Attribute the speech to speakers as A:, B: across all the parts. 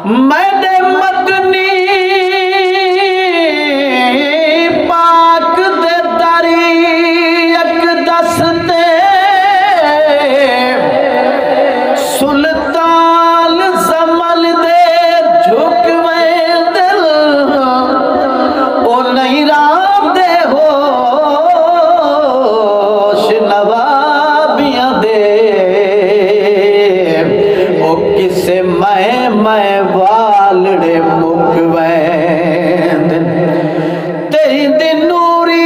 A: मैंने मदनी पाक दे दारी एक दसते सुल्तान समल दे झुकवे दिल ओ नहीं राम दे होश नवाबियां दे ओ किसे मैं वालड़े मुकवैंद तेरी दिन नूरी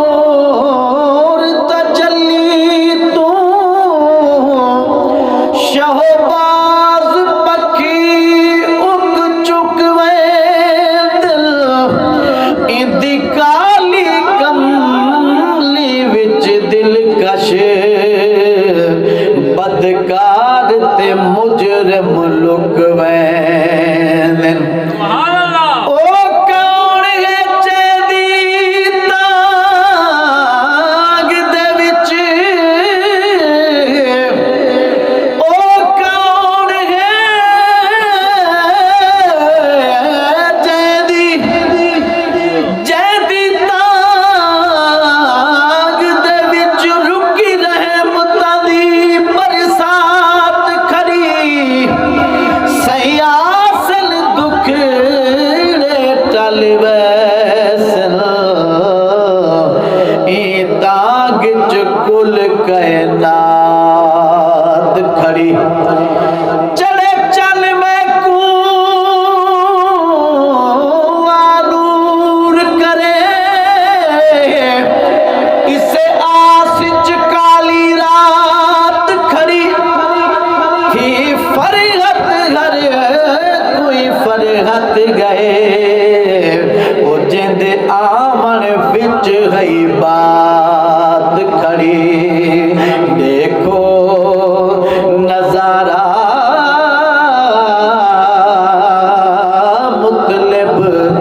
A: नूर तजल्ली तू शहबाज पखी उग चुकवे दिल इंदी काली कमली विच दिलकश बदकार ते मुजरिम लुकवे ओ कौन है चेदी ताग दे विच ओ कौन है चेदी जैदी ताग दे विच रुकी रहे मुतादी बरसात खरी सयासल दुखड़े टल वैसन ई दाग च कुल कायनात खड़ी चले चल मैं को आलूर करे इसे आस च काली रात खड़ी ही फरहत घर कोई फरहत गए ओ जिंद आमन विच है बात खड़ी देखो नजारा मुतलिब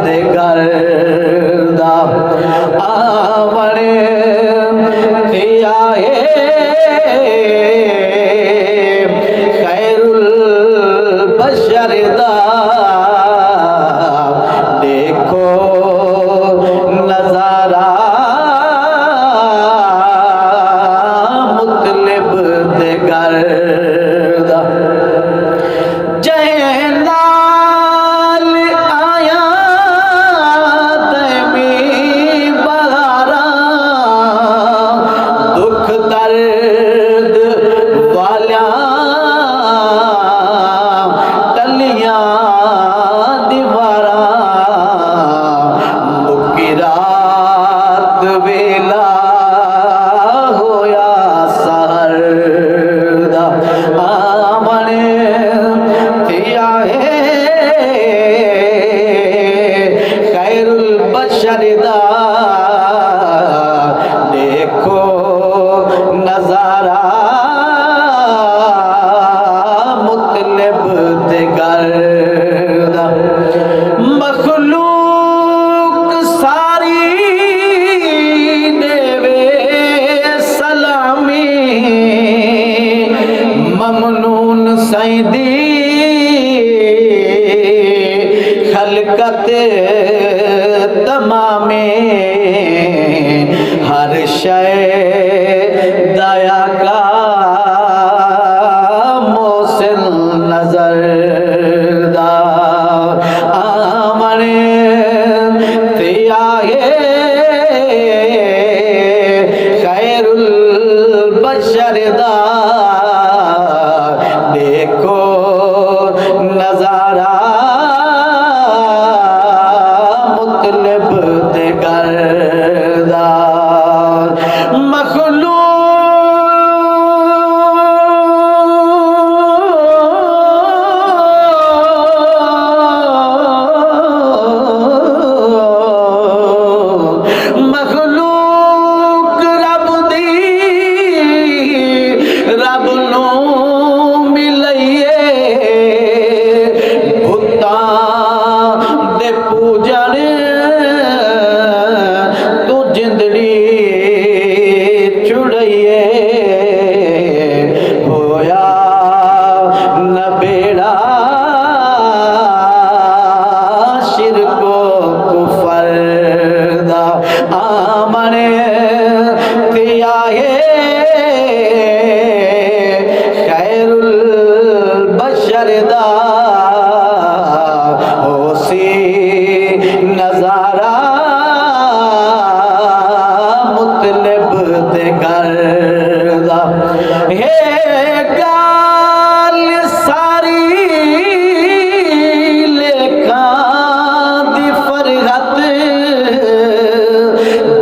A: दे घर दा आवणे थिया खैरुल बशर दा देखो नजारा मुतलिब दे घर दा जय नाल आया तैमी बहारा दुख दर्द वालिया टलियां दीवारा मुकी रात वेला होया सहर दा आमने थिया खैरुल बशर दा देखो नजारा मुतलिब दे घर दा मखलूक सारी देवे सलामी ममनून सैदी खलकत तमामे हर शय दया का मोहसिन नजर दा आमने थिया खैरुल बशर दा देखो नजारा मुतलिब दे घर दा मखलूक रब दी रब खैरुल बशर दा होसी नजारा मुतलब दे घर दा हे गाल सारी लेखा दी फरहत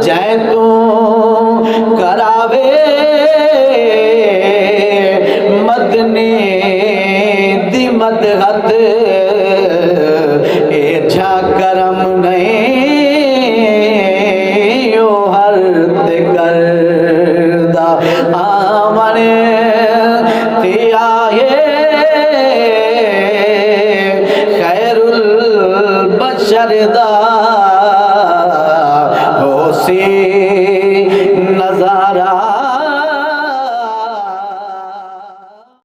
A: जै तू करावे मदने दी मदहत ए झा करम नहीं ओ हर ते करदा आमने ते आए खैरुल बशर दा होसी नजारा